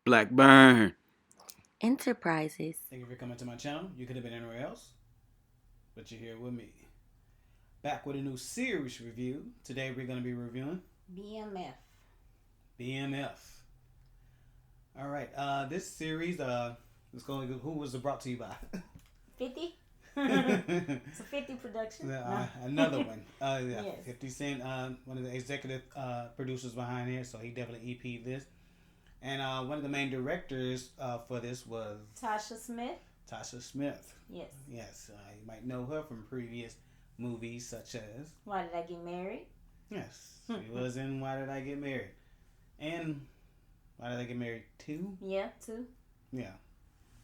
Black Burn Enterprises. Thank you for coming to my channel. You could have been anywhere else, but you're here with me. Back with a new series review. Today we're going to be reviewing BMF. BMF. All right. This series, who was it brought to you by? 50? It's a 50 production. Another one. Yes. 50 Cent, one of the executive producers behind here, so he definitely EP'd this. And one of the main directors for this was Tasha Smith. Tasha Smith. Yes. Yes. You might know her from previous movies such as Why Did I Get Married? Yes. She was in Why Did I Get Married? And Why Did I Get Married 2? Yeah, 2. Yeah.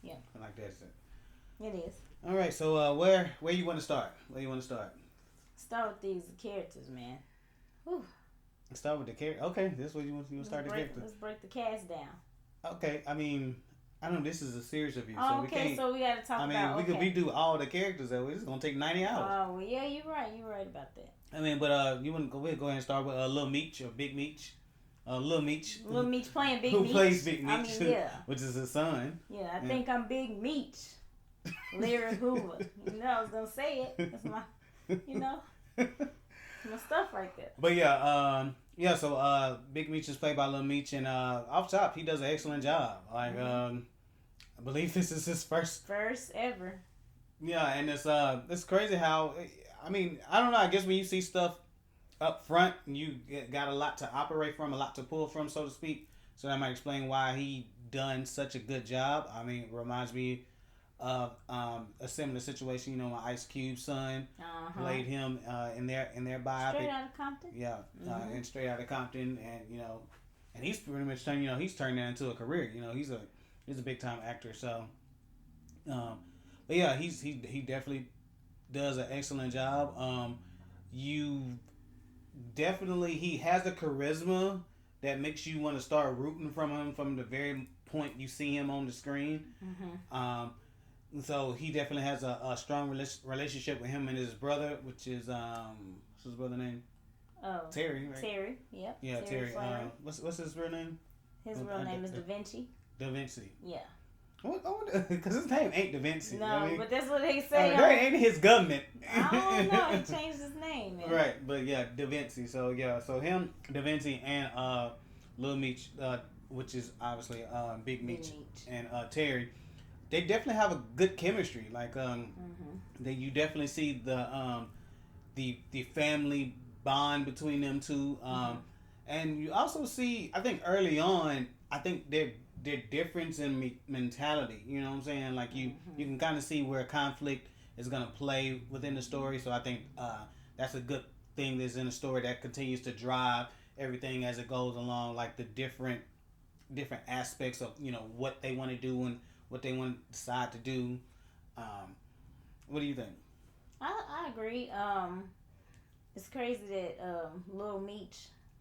Yeah. I like that. It is. All right. So where you want to start? Start with these characters, man. Whew. Start with the character. Okay, this is what you want to start the character. Let's break the cast down. Okay, I mean, I know this is a series review, Oh, so we can't. so we got to talk about. I mean, we could redo all the characters. That way, it's gonna take 90 hours. Oh, well, yeah, you're right. You're right about that. I mean, but you want to go ahead and start with Lil Meech or Big Meech. Lil Meech. Lil Meech playing Big Who Meech. plays Big Meech? I mean, yeah. Which is his son. Yeah, I think I'm Big Meech. Larry Hoover. You know, I was gonna say it. That's my, my stuff right there. But yeah, so Big Meech is played by Lil Meech, and off top, he does an excellent job. Like, I believe this is his first ever. Yeah, and it's crazy how, I mean, I don't know. I guess when you see stuff up front, you got a lot to operate from, a lot to pull from, so to speak. So that might explain why he done such a good job. I mean, it reminds me of a similar situation. You know, my Ice Cube son played him in their biopic. Straight Outta Compton. Yeah, and Straight Outta Compton, and and he's pretty much turned that into a career. He's a big time actor. So, but yeah, he definitely does an excellent job. He has the charisma that makes you want to start rooting from him from the very point you see him on the screen. So he definitely has a strong relationship with him and his brother, which is what's his brother's name? Oh, Terry. Right? Terry. Yep. Yeah, Terry. What's his real name? His real name is Da Vinci. Da Vinci. Yeah. Because his name ain't Da Vinci. No, but that's what they say. That ain't his government. I don't know. He changed his name. Man. Right, but yeah, Da Vinci. So yeah, so him, Da Vinci, and Lil Meech, which is obviously Big Meech, and Terry. They definitely have a good chemistry. Like you definitely see the family bond between them two. And you also see, I think early on, their difference in mentality. You know what I'm saying? Like you can kind of see where conflict is gonna play within the story. So I think that's a good thing that's in the story that continues to drive everything as it goes along. Like the different aspects of what they want to do and what they want to decide to do. What do you think? I agree. It's crazy that Lil Meech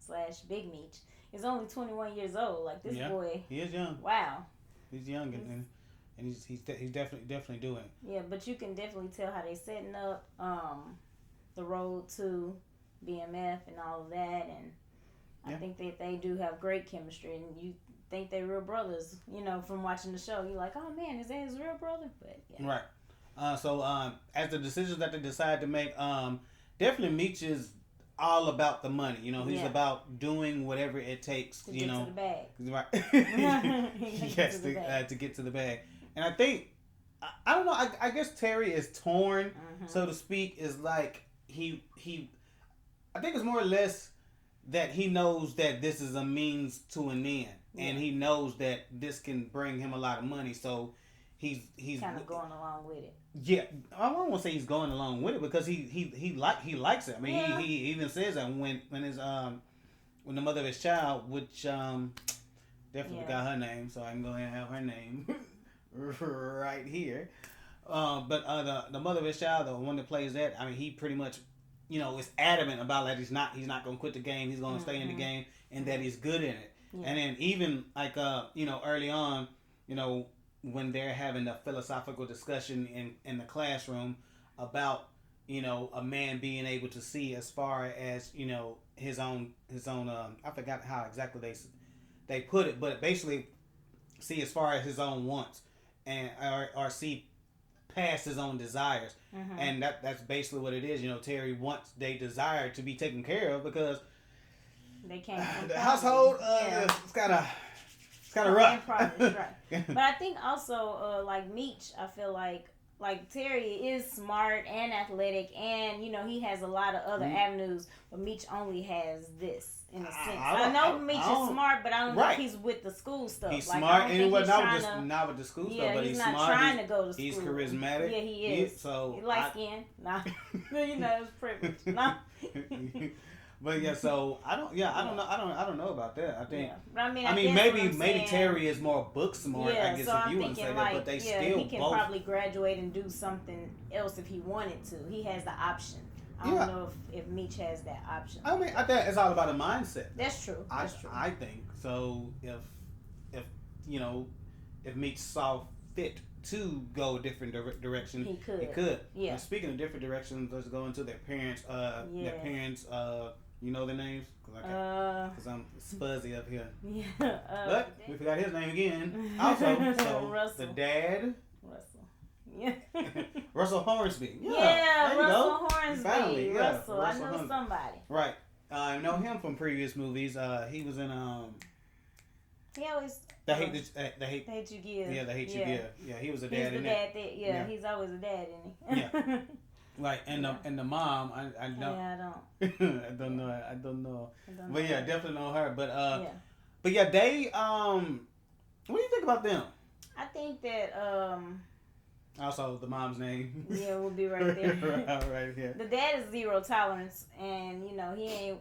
/ Big Meech is only 21 years old. Like this boy, he is young. Wow, he's young and he's definitely doing. Yeah, but you can definitely tell how they setting up the road to BMF and all of that, and I think that they do have great chemistry, and you think they're real brothers, from watching the show. You're like, oh man, is that his real brother? But yeah. Right. So as the decisions that they decide to make, definitely Meech is all about the money. He's about doing whatever it takes. To get to the bag. Right. Yes, to get to the bag. And I think, I don't know. I guess Terry is torn, so to speak. Is like he. I think it's more or less that he knows that this is a means to an end. And he knows that this can bring him a lot of money, so he's kind of going along with it. Yeah, I don't want to say he's going along with it because he likes it. I mean, he even says that when the mother of his child, which definitely got her name, so I'm going to have her name right here. But the mother of his child, the one that plays that, I mean, he pretty much is adamant about that he's not going to quit the game. He's going to stay in the game, and that he's good in it. Yeah. And then even like early on, when they're having a philosophical discussion in the classroom about a man being able to see as far as his own I forgot how exactly they put it, but basically see as far as his own wants, and or see past his own desires, and that's basically what it is. You know, Terry wants they desire to be taken care of because they can't. The household, it's kind of rough. Right. But I think also, like Meech, I feel like Terry is smart and athletic, and you know he has a lot of other avenues, but Meech only has this. In a sense, I know Meech is smart, but I don't know if he's with the school stuff. He's smart, and not with the school stuff, but he's not smart. Trying to go to school. He's charismatic. Yeah, he is. He's light skinned. Nah, you know, it's privilege. Nah. But yeah, so I don't know about that. I think. Yeah. But I mean, maybe Terry is more book smart. Yeah, I guess so if you want to say that, but they still he can both probably graduate and do something else if he wanted to. He has the option. I don't know if Meech has that option. I mean, I think it's all about a mindset. That's true. I think so. If you know, if Meech saw fit to go a different direction, he could. He could. Yeah. And speaking of different directions, let's go into their parents. Their parents. You know their names? Because I'm fuzzy up here. Yeah. But we forgot his name again. Also, so Russell. The dad. Russell. Yeah. Russell Hornsby. Yeah, Russell Hornsby. Family. Yeah, Russell. I know somebody. Right. I know him from previous movies. He was in He always. They hate you give. Yeah, They Hate You Give. Yeah, he was a dad in that. He's always a dad, isn't he? Yeah. Right, and the mom, I don't. Yeah, I don't. I don't know. But yeah, definitely know her. But yeah. But yeah, they what do you think about them? I think that Also, the mom's name. Yeah, will be right there. Right here. The dad is zero tolerance, and you know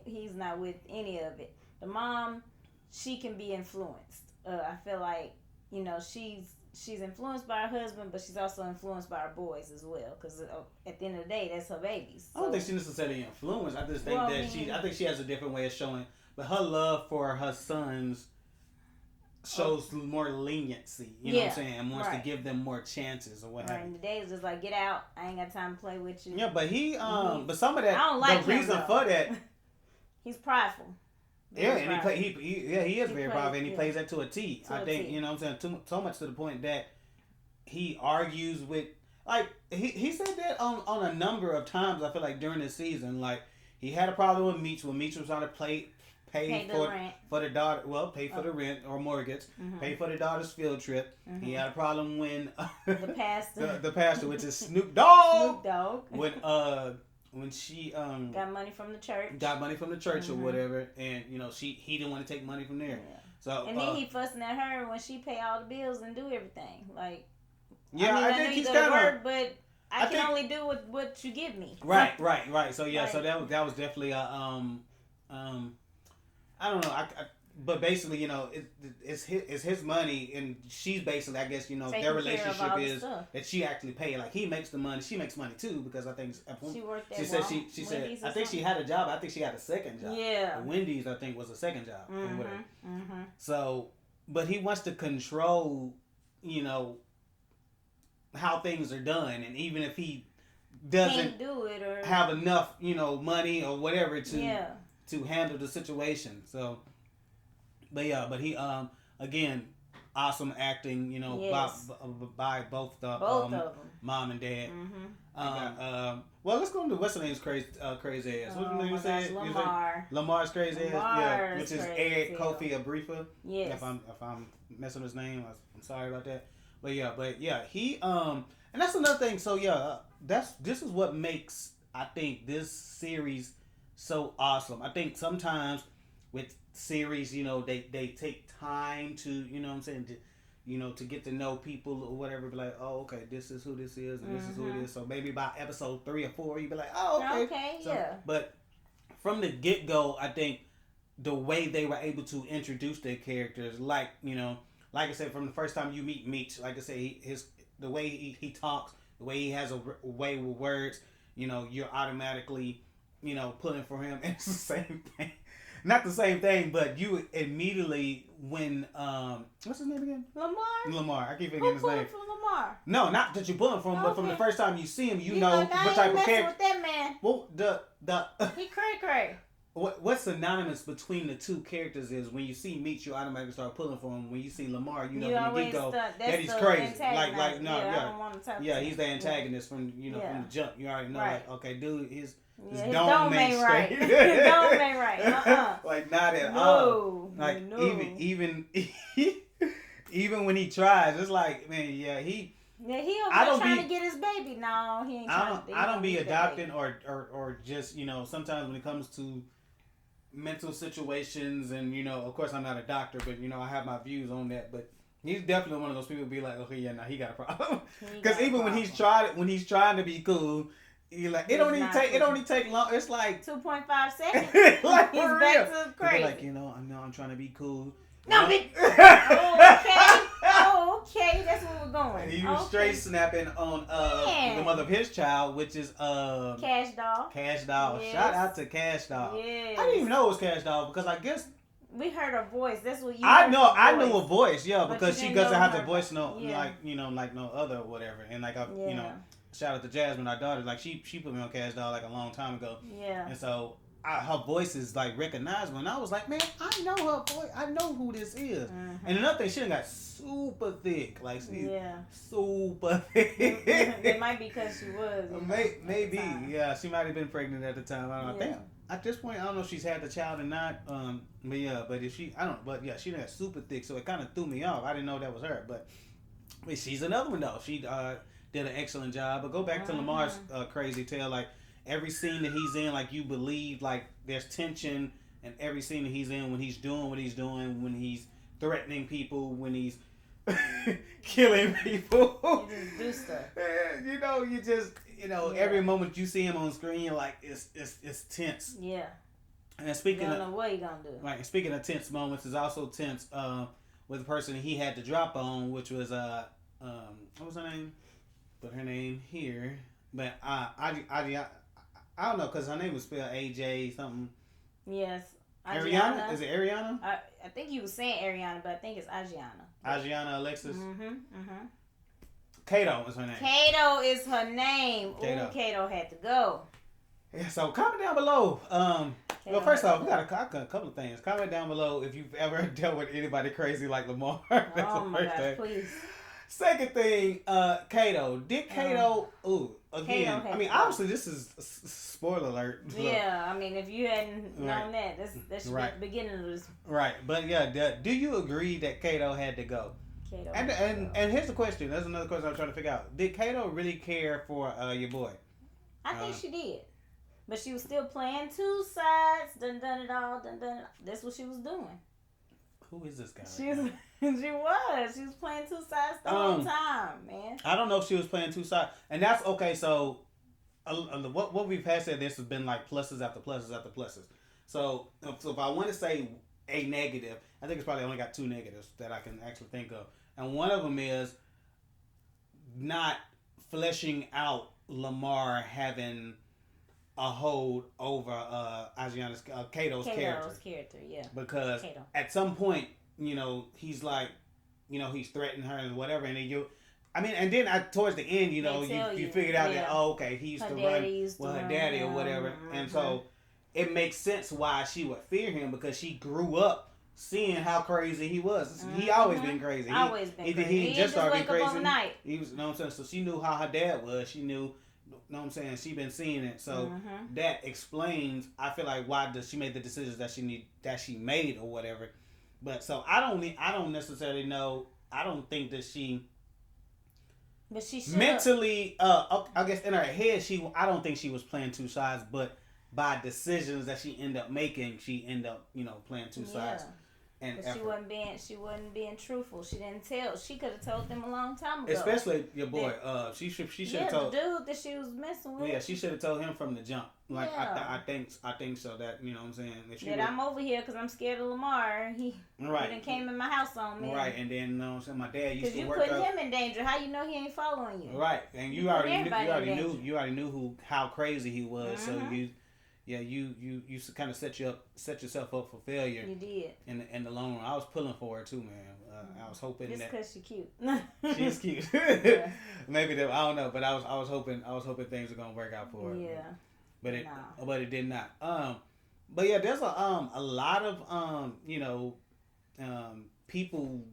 he's not with any of it. The mom, she can be influenced. I feel like you know she's influenced by her husband, but she's also influenced by her boys as well. Because at the end of the day, that's her babies. So. I don't think she's necessarily influenced. I just think I think she has a different way of showing. But her love for her sons shows more leniency. You know what I'm saying? And wants to give them more chances or what have you. And the day is just like, get out. I ain't got time to play with you. Yeah, but but some of that. I don't like the reason for that. He's prideful. Yeah, and he is very prideful, and he plays that to a T. I think, you know what I'm saying, so much to the point that he argues with, like, he said that on a number of times, I feel like, during the season. Like, he had a problem with Meech when Meech was trying to pay for the daughter, pay for the rent or mortgage, pay for the daughter's field trip. He had a problem when the pastor, the pastor, which is Snoop Dogg, when she got money from the church, or whatever, and you know he didn't want to take money from there. Yeah. So and then he fussing at her when she pay all the bills and do everything. Like, I think he's kind of work, but I can only do what you give me. Right. So yeah, so that was definitely a I don't know. But basically, you know, it's his money, and she's basically, I guess, you know, their relationship is that she actually pay. Like, he makes the money, she makes money too, because I think she worked at she said I think she had a job. I think she had a second job. Yeah, Wendy's I think was a second job. Or whatever. So, but he wants to control, you know, how things are done, and even if he doesn't do it or have enough, you know, money or whatever to handle the situation. So. But he again, awesome acting, you know, by both of them, mom and dad. Well, let's go into what's the name's crazy ass. What's the name? Lamar. Lamar's crazy ass. Which is Eric Kofi-Abrefa. Yes. If I'm messing his name, I'm sorry about that. But he and that's another thing. So this is what makes, I think, this series so awesome. I think sometimes with series, you know, they take time to, you know what I'm saying, to get to know people or whatever, be like, oh, okay, this is who this is, and this is who it is. So maybe by episode 3 or 4, you be like, oh, okay. But from the get-go, I think the way they were able to introduce their characters, like, you know, like I said, from the first time you meet Meech, like I said, the way he talks, the way he has a way with words, you know, you're automatically, you know, pulling for him. It's the same thing. Not the same thing, but you immediately when what's his name again? Lamar. I keep forgetting his name. From Lamar? No, not that you're pulling from him, but from the first time you see him, you know what type of character. With that man. Well, the he cray. what's synonymous between the two characters is when you see Meech, you automatically start pulling for him. When you see Lamar, you know from the get go that he's crazy. Like no, he's the antagonist from from the jump. You already know like okay, dude, his dome ain't right. His dome ain't right. Like not at all. Like even even when he tries, it's like man, he trying to get his baby. No, he ain't trying to. I don't be adopting or just sometimes when it comes to mental situations and of course I'm not a doctor, but I have my views on that. But he's definitely one of those people who be like, okay, yeah, he got a problem. Because even when he's trying to be cool, he like it only take long. It's like 2.5 seconds. Like he's for back real. to crazy. Like I know I'm trying to be cool. No, okay. Okay, that's where we're going. He was straight snapping on the mother of his child, which is Cash Doll. Cash Doll. Yes. Shout out to Cash Doll. Yes. I didn't even know it was Cash Doll because I guess we heard her voice. That's what you. I knew a voice, yeah, because she doesn't have the voice like no other or whatever. And like shout out to Jasmine, our daughter. Like she put me on Cash Doll like a long time ago. Yeah. And so her voice is like recognizable, and I was like, man, I know her voice. I know who this is. Mm-hmm. And another thing, she done got super thick, like super thick. It might be because she was. Maybe, yeah. She might have been pregnant at the time. I don't know. Yeah. At this point, I don't know if she's had the child or not. But if she, I don't. But yeah, she done got super thick, so it kind of threw me off. I didn't know that was her, but she's another one though. She did an excellent job. But go back to Lamar's crazy tale, like. Every scene that he's in, like you believe, like there's tension in every scene that he's in when he's doing what he's doing, when he's threatening people, when he's killing people. You just do stuff. You just every moment you see him on screen, like it's tense. Yeah. And speaking, you don't know what he gonna do. Right. Speaking of tense moments, is also tense with the person he had to drop on, which was what was her name? Put her name here, but I don't know, because her name was spelled AJ something. Yes. Ariana? Is it Ariana? I think you were saying Ariana, but I think it's Ajiana. Ajiana Alexis? Kato is her name. Kato is her name. Kato. Ooh, Kato had to go. Yeah, so comment down below. Well, first off, we got a couple of things. Comment down below if you've ever dealt with anybody crazy like Lamar. Oh my gosh, please. Second thing, Kato. Did Kato... Again, I mean, obviously, this is spoiler alert. So. Yeah, I mean, if you hadn't known that should be at the beginning of this. Right, but yeah, do you agree that Kato had to go? Kato and here's the question. There's another question I'm trying to figure out. Did Kato really care for your boy? I think she did, but she was still playing two sides. Done it all. That's what she was doing. Who is this guy? She was playing two sides the whole time, man. I don't know if she was playing two sides, and that's okay. So, what we've had said, this has been like pluses after pluses after pluses. So if I want to say a negative, I think it's probably only got two negatives that I can actually think of, and one of them is not fleshing out Lamar having a hold over Kato's character, yeah. Because at some point, he's like, he's threatening her and whatever, and then towards the end, you figured out that okay, he used to run with her daddy or whatever, and so it makes sense why she would fear him because she grew up seeing how crazy he was. He always been crazy. He didn't just start being crazy. He was, what I'm saying. So she knew how her dad was. She knew. Know what I'm saying? She been seeing it, so that explains. I feel like why she made the decisions that she made or whatever. But so I don't necessarily know. I don't think that she. But she should mentally. I guess in her head, I don't think she was playing two sides, but by decisions that she ended up making, she ended up playing two sides. But she wasn't being truthful. She didn't tell. She could have told them a long time ago. Especially your boy. She should have told the dude that she was messing with. Yeah, she should have told him from the jump. Like I think so. That what I'm saying. I'm over here because I'm scared of Lamar. He done came in my house on me. Right, and then my dad used to work. Because you putting him in danger. How you know he ain't following you? Right, and you already knew how crazy he was. So you. Yeah, you kind of set yourself up for failure. You did. In the long run, I was pulling for her too, man. I was hoping just because she's cute. She's cute. Yeah. Maybe I don't know, but I was hoping things were gonna work out for her. Yeah. But it did not. But yeah, there's a lot of people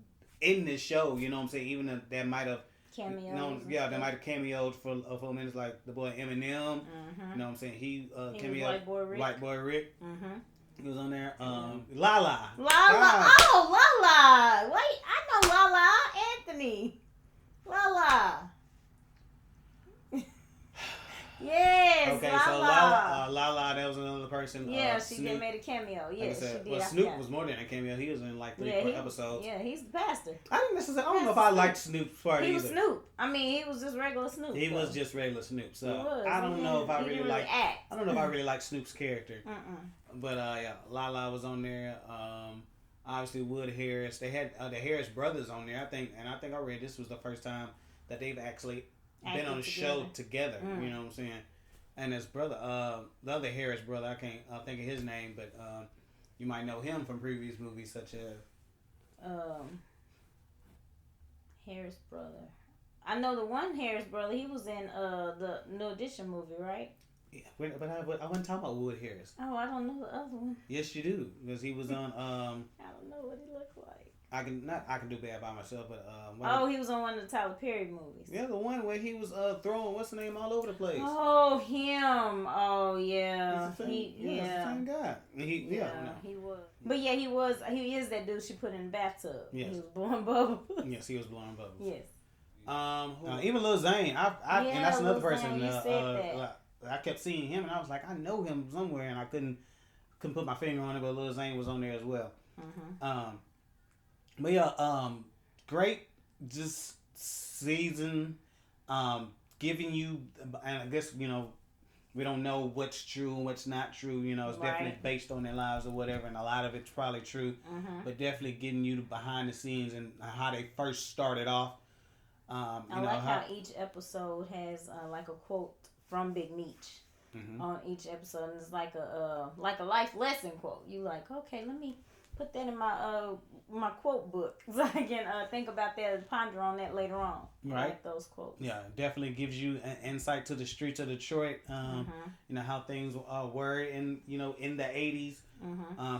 in this show. You know what I'm saying? Even that might have cameos. They might have cameoed for minutes, like the boy Eminem. Mm-hmm. You know what I'm saying? He cameoed White Boy Rick. White Boy Rick. Mm-hmm. He was on there. Lala. Lala. Oh, Lala. Wait, I know Lala. Anthony. Lala. Yes. Okay, Lala. so Lala, that was another person. Yeah, she Snoop, did made a cameo. Yes, like I said, she did. Well, Snoop was more than a cameo. He was in like 3-4 episodes. Yeah, he's the pastor. I didn't necessarily. I don't know if I liked Snoop's part He either. was Snoop. I mean, he was just regular Snoop. He was just regular Snoop. So was. I don't know if I really like. Act. I don't know if I really like Snoop's character. Mm-mm. But yeah, Lala was on there. Obviously Wood Harris. They had the Harris brothers on there. I think I read this was the first time that they've actually been on a show together. You know what I'm saying? And his brother, the other Harris brother, I can't think of his name, but you might know him from previous movies such as Harris brother. I know the one Harris brother. He was in the New Edition movie, right? Yeah, but I wasn't talking about Wood Harris. Oh, I don't know the other one. Yes, you do, because he was on. I don't know what he looked like. I can do Bad by Myself, but he was on one of the Tyler Perry movies. Yeah, the one where he was throwing what's the name all over the place. Oh, him. Oh, yeah. He's the same guy. He was. But yeah, he was. He is that dude she put in the bathtub. Yes. He was blowing bubbles. Yes, he was blowing bubbles. Yes. Even Lil Zane, and that's another Lil person. Zane, you said that. I kept seeing him, and I was like, I know him somewhere, and I couldn't put my finger on it, but Lil Zane was on there as well. Mm-hmm. But yeah, great just season, giving you, and I guess, we don't know what's true and what's not true. It's definitely based on their lives or whatever, and a lot of it's probably true, but definitely getting you behind the scenes and how they first started off. I like how each episode has like a quote from Big Meech on each episode, and it's like a life lesson quote. You like, okay, let me put that in my quote book so I can think about that and ponder on that later on. Right. I like those quotes. Yeah, definitely gives you an insight to the streets of Detroit. How things were in the 80s.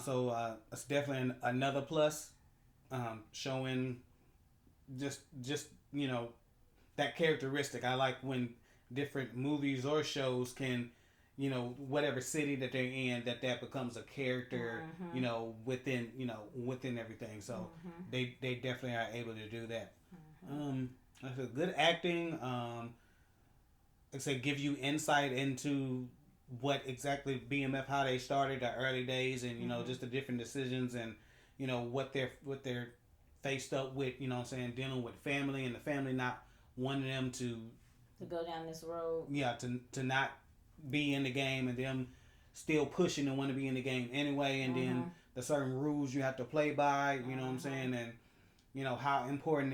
So it's definitely another plus, showing just that characteristic. I like when different movies or shows can, whatever city that they're in, that becomes a character, within everything. So they definitely are able to do that. Like I said, good acting. Like I said, give you insight into what exactly BMF, how they started, the early days, and just the different decisions, and what they're faced up with. Dealing with family, and the family not wanting them to go down this road. Yeah, to not be in the game, and them still pushing and want to be in the game anyway, and then the certain rules you have to play by. You know what I'm saying, and how important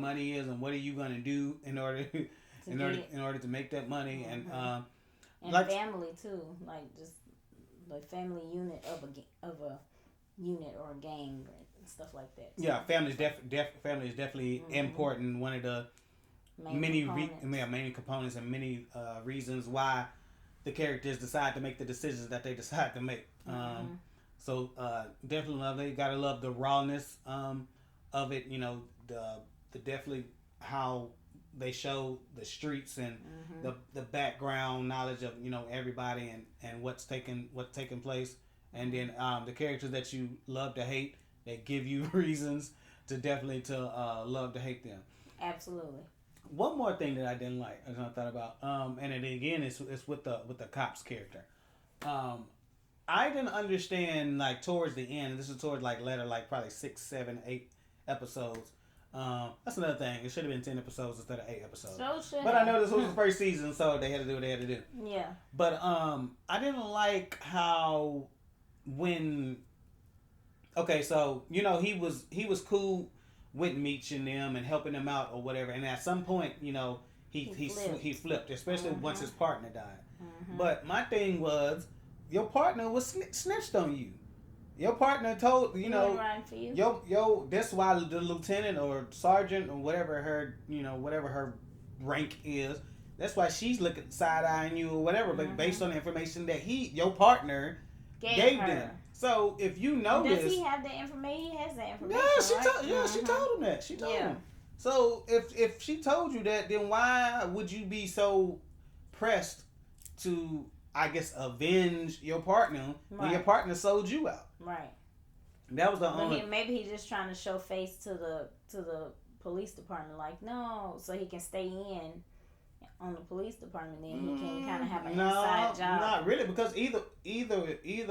money is, and what are you gonna do in order to make that money, and like family too, like just the family unit of a unit or a gang and stuff like that. Yeah, family is definitely important. One of the many components and many reasons why the characters decide to make the decisions that they decide to make. So definitely love it. You gotta love the rawness of it. The definitely how they show the streets and the background knowledge of everybody and what's taking place, and then the characters that you love to hate, they give you reasons to definitely love to hate them. Absolutely. One more thing that I didn't like, as I thought about, and then again, it's with the cop's character. I didn't understand, like, towards the end, and this is towards later, probably 6, 7, 8 episodes. That's another thing. It should have been 10 episodes instead of 8 episodes. But I know this was the first season, so they had to do what they had to do. Yeah. But I didn't like how so he was cool with Meech and them and helping them out or whatever, and at some point, he flipped, especially once his partner died. But my thing was, your partner was snitched on you. Your partner told that's why the lieutenant or sergeant or whatever her rank is. That's why she's looking side eyeing you or whatever. But based on the information that your partner gave her. them. So if you notice, does he have the information? He has the information. Yeah, she told him that. She told him. So if she told you that, then why would you be so pressed to, I guess, avenge your partner when your partner sold you out? Right. That was the only. Maybe he's just trying to show face to the police department, like, no, so he can stay in on the police department. Then he can kind of have an inside job. Not really, because either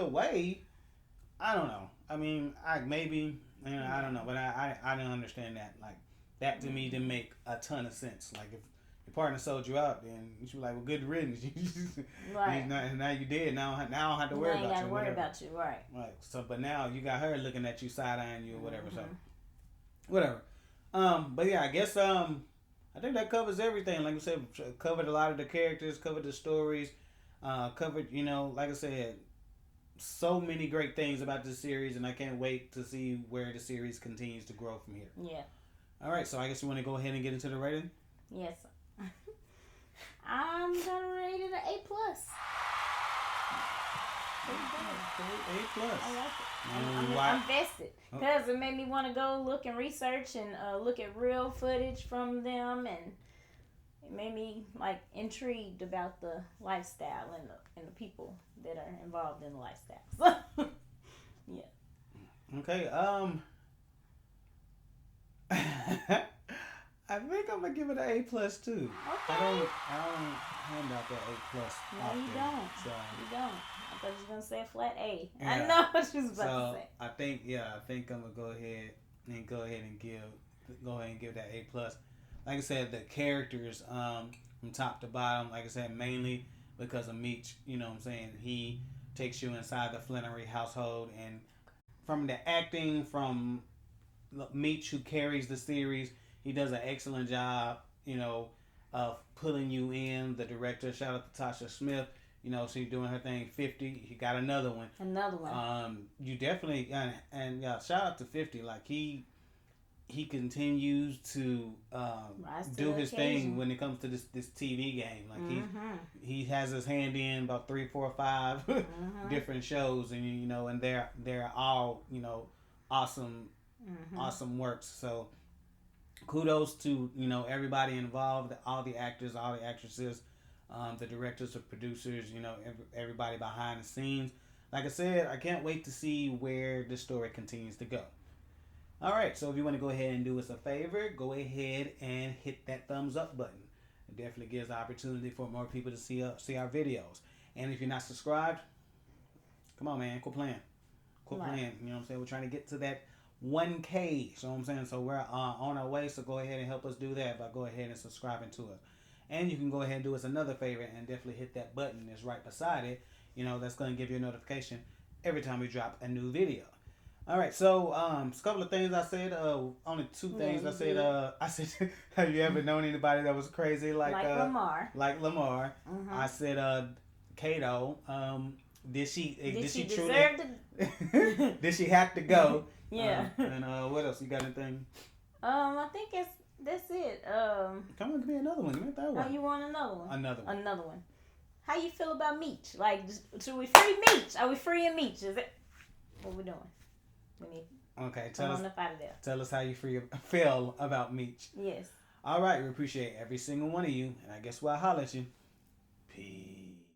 way, I don't know. I mean, I don't know, but I didn't understand that. Like, that to me didn't make a ton of sense. Like, if your partner sold you out, then you should be like, well, good riddance. Right. Now you did. Now I don't have to worry about you. Now you got to worry about you, right. Right. So, but now you got her looking at you, side-eyeing you or whatever. So, whatever. But yeah, I guess, I think that covers everything. Like I said, covered a lot of the characters, covered the stories, covered, like I said, so many great things about this series, and I can't wait to see where the series continues to grow from here. Yeah. All right, so I guess you want to go ahead and get into the rating? Yes. I'm gonna rate it an A+. A+. I like it. I'm vested because it made me want to go look and research and look at real footage from them, and it made me like intrigued about the lifestyle and the people that are involved in the lifestyle. So, yeah. Okay. I think I'm gonna give it an A+ too. Okay. I don't hand out that A+. No, you don't. So. You don't. I thought you was gonna say a flat A. Yeah. I know what you was about to say. I think I'm gonna go ahead and give that A+. Like I said, the characters from top to bottom, like I said, mainly because of Meech. You know what I'm saying? He takes you inside the Flannery household, and from the acting from Meech, who carries the series, he does an excellent job, of pulling you in. The director, shout out to Tasha Smith, she's doing her thing. 50, he got another one. You definitely, and shout out to 50. Like, he continues to do his thing when it comes to this TV game. Like, he has his hand in about 3, 4, 5 different shows, and and they're all awesome, awesome works. So kudos to everybody involved, all the actors, all the actresses, the directors, the producers, everybody behind the scenes. Like I said, I can't wait to see where the story continues to go. All right, so if you want to go ahead and do us a favor, go ahead and hit that thumbs up button. It definitely gives the opportunity for more people to see our videos. And if you're not subscribed, come on, man, quit playing. Quit playing. You know what I'm saying? We're trying to get to that 1K. You know what I'm saying? So we're on our way, so go ahead and help us do that by go ahead and subscribing to us. And you can go ahead and do us another favor and definitely hit that button that's right beside it. That's going to give you a notification every time we drop a new video. All right, so a couple of things I said. Only 2 things I said. I said, have you ever known anybody that was crazy like Lamar? Like Lamar. I said, Kato. Did she deserve to? Did she have to go? Yeah. And what else? You got anything? I think that's it. Come on, give me another one. Give me a third one. Oh, you want another one? Another one. How you feel about Meech? Like, should we free Meech? Are we freeing Meech? Is it? What we doing? Okay, tell us up out of there. Tell us how you feel about Meech. Yes. All right, we appreciate every single one of you, and I guess we'll holler at you. Peace.